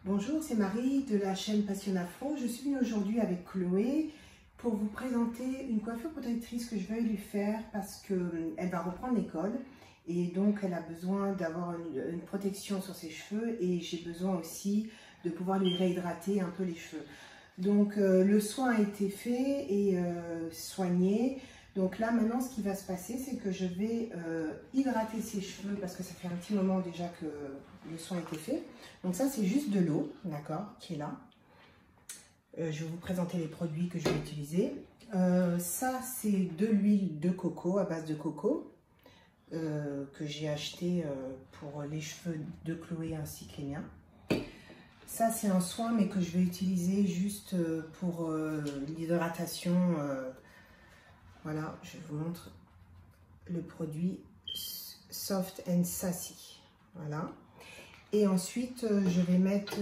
Bonjour, c'est Marie de la chaîne Passion Afro. Je suis venue aujourd'hui avec Chloé pour vous présenter une coiffure protectrice que je vais lui faire parce qu'elle va reprendre l'école et donc elle a besoin d'avoir une protection sur ses cheveux et j'ai besoin aussi de pouvoir lui réhydrater un peu les cheveux. Donc le soin a été fait et soigné. Donc là maintenant ce qui va se passer c'est que je vais hydrater ses cheveux parce que ça fait un petit moment déjà que le soin a été fait. Donc ça c'est juste de l'eau, d'accord, qui est là. Je vais vous présenter les produits que je vais utiliser. Ça c'est de l'huile de coco à base de coco que j'ai acheté pour les cheveux de Chloé ainsi que les miens. Ça c'est un soin mais que je vais utiliser juste pour l'hydratation. Voilà, je vous montre le produit Soft and Sassy. Voilà. Et ensuite, je vais mettre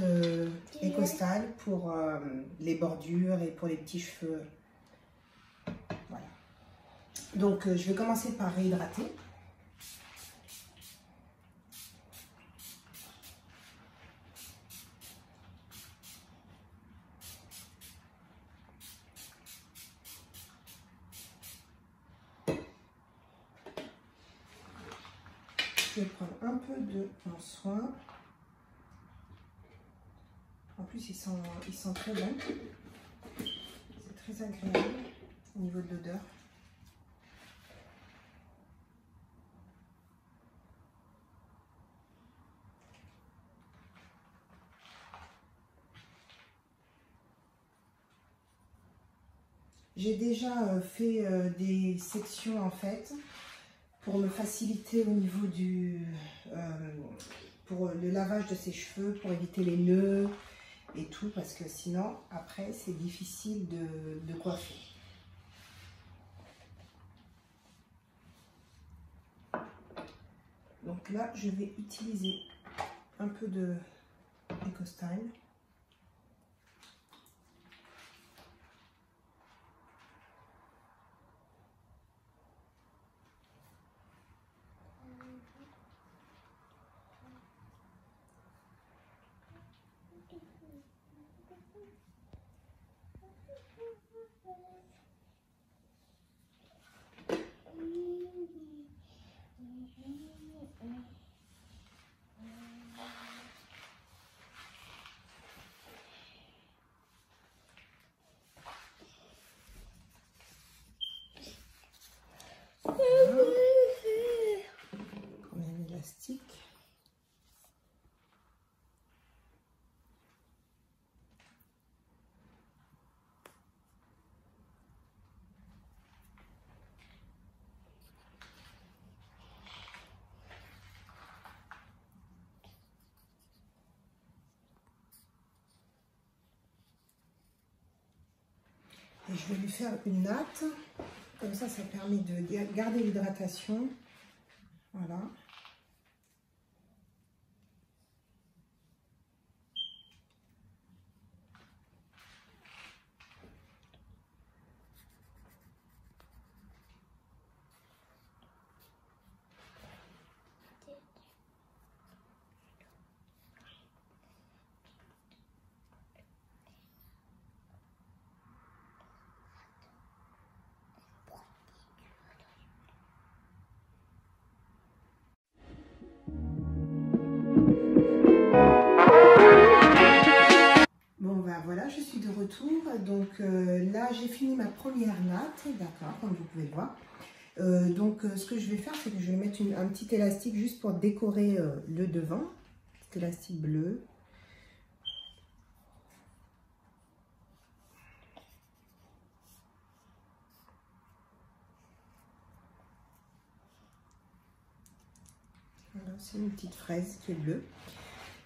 Ecostal pour les bordures et pour les petits cheveux. Voilà. Donc, je vais commencer par réhydrater. Je vais prendre un peu de mon soin. En plus, ils sont très bons. C'est très agréable au niveau de l'odeur. J'ai déjà fait des sections en fait pour me faciliter au niveau pour le lavage de ses cheveux, pour éviter les nœuds et tout, parce que sinon après c'est difficile de coiffer. Donc là je vais utiliser un peu de Ecostyle. Élastique. Et je vais lui faire une natte, comme ça permet de garder l'hydratation. Voilà. Voilà, je suis de retour. Donc là, j'ai fini ma première natte, d'accord, comme vous pouvez le voir. Ce que je vais faire, c'est que je vais mettre un petit élastique juste pour décorer le devant. Petit élastique bleu. Voilà, c'est une petite fraise qui est bleue.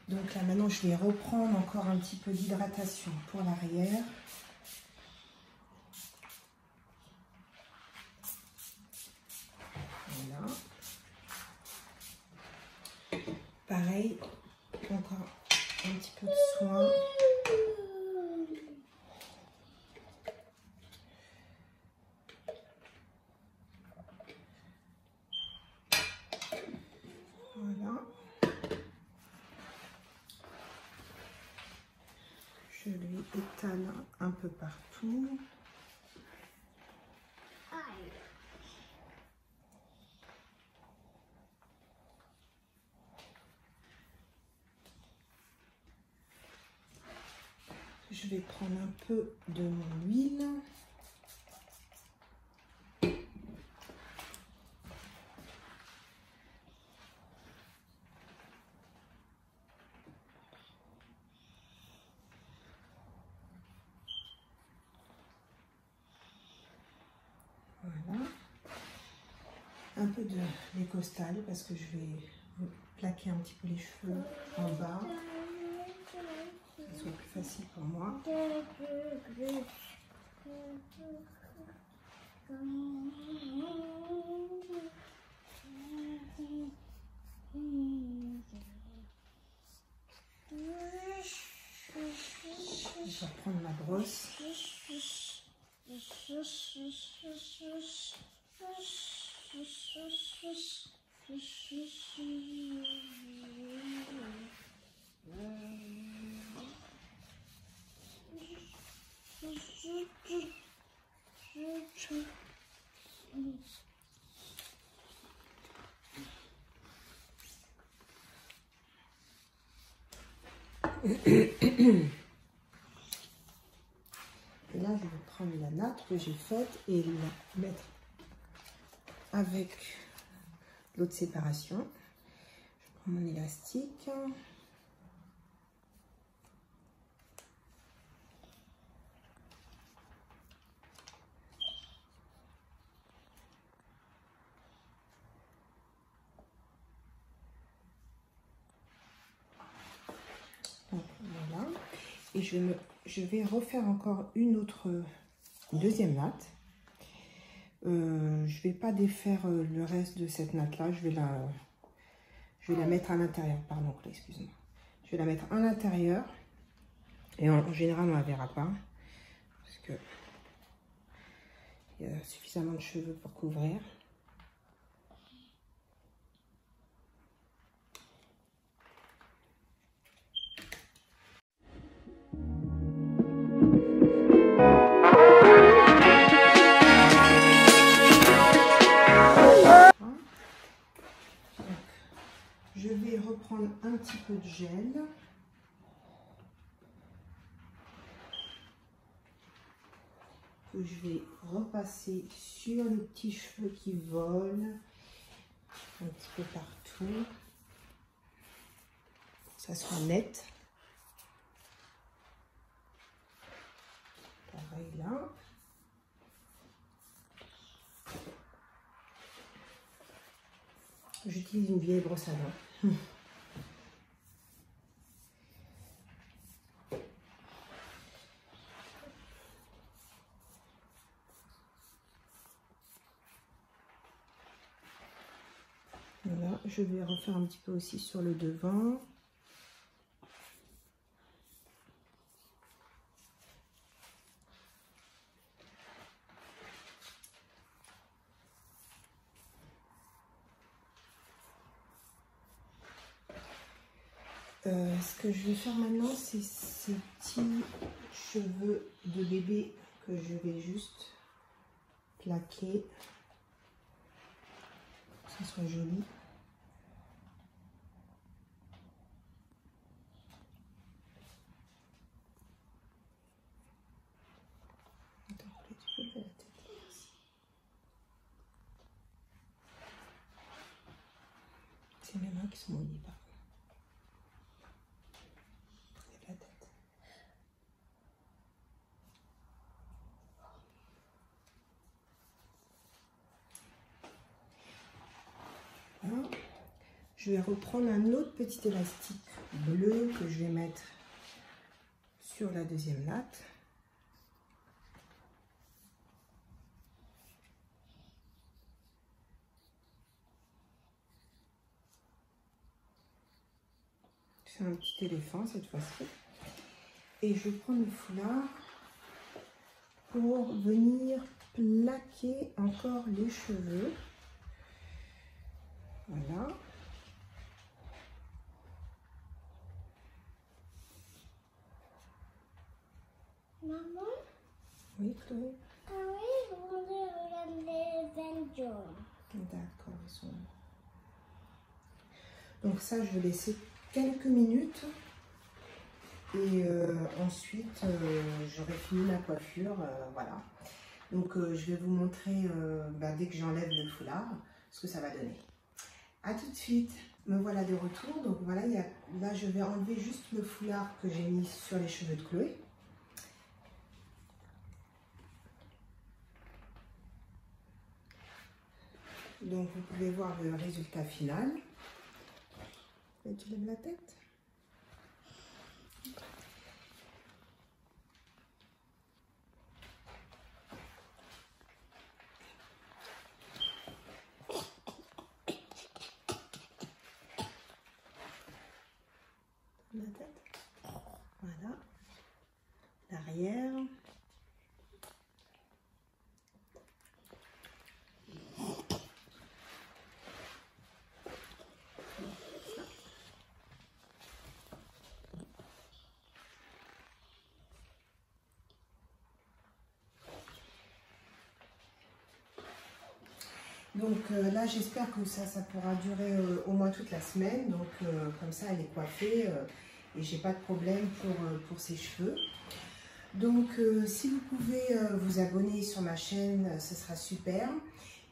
Donc là, maintenant, je vais reprendre encore un petit peu d'hydratation pour l'arrière. Voilà. Pareil, encore un petit peu de soin. Voilà. Je lui étale un peu partout. Je vais prendre un peu de mon huile. Voilà. Un peu de lait costal parce que je vais plaquer un petit peu les cheveux en bas. Que ce soit plus facile pour moi. Je vais prendre ma brosse. Et là, je vais prendre la natte que j'ai faite et la mettre avec l'eau de séparation. Je prends mon élastique. Donc, voilà. Et je vais refaire encore une deuxième natte. Je ne vais pas défaire le reste de cette natte-là. Je vais la mettre à l'intérieur. Pardon, excuse-moi. Je vais la mettre à l'intérieur. Et en général, on ne la verra pas. Parce que il y a suffisamment de cheveux pour couvrir. Je vais reprendre un petit peu de gel. Que je vais repasser sur les petits cheveux qui volent. Un petit peu partout. Pour que ça soit net. Pareil là. J'utilise une vieille brosse à dents. Voilà, je vais refaire un petit peu aussi sur le devant. Ce que je vais faire maintenant, c'est ces petits cheveux de bébé que je vais juste plaquer pour que ça soit joli. Attends, tu peux faire la tête. C'est mes mains qui sont mouillées par contre. La tête. Voilà. Je vais reprendre un autre petit élastique bleu que je vais mettre sur la deuxième natte. C'est un petit éléphant cette fois-ci. Et je vais prendre le foulard pour venir plaquer encore les cheveux. Voilà. Maman? Oui, Chloé? Ah oui, je voulais regarder les jaunes. D'accord, ils sont... Donc ça, je vais laisser quelques minutes. Et ensuite, j'aurai fini ma coiffure, voilà. Donc je vais vous montrer, dès que j'enlève le foulard, ce que ça va donner. A tout de suite, me voilà de retour. Donc voilà, là je vais enlever juste le foulard que j'ai mis sur les cheveux de Chloé. Donc vous pouvez voir le résultat final. Et tu lèves la tête. La tête. Voilà. L'arrière. Donc là, j'espère que ça pourra durer au moins toute la semaine. Donc comme ça, elle est coiffée et j'ai pas de problème pour ses cheveux. Donc si vous pouvez vous abonner sur ma chaîne, ce sera super.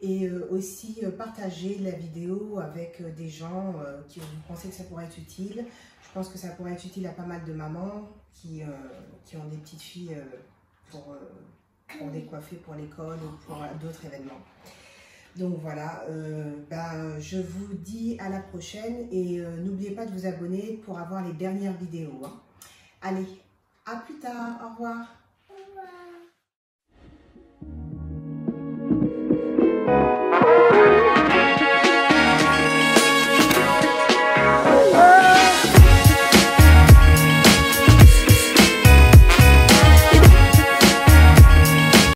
Et aussi partager la vidéo avec des gens qui vous pensez que ça pourrait être utile. Je pense que ça pourrait être utile à pas mal de mamans qui ont des petites filles pour les coiffer pour l'école ou pour d'autres événements. Donc voilà, je vous dis à la prochaine et n'oubliez pas de vous abonner pour avoir les dernières vidéos. Hein. Allez, à plus tard, au revoir.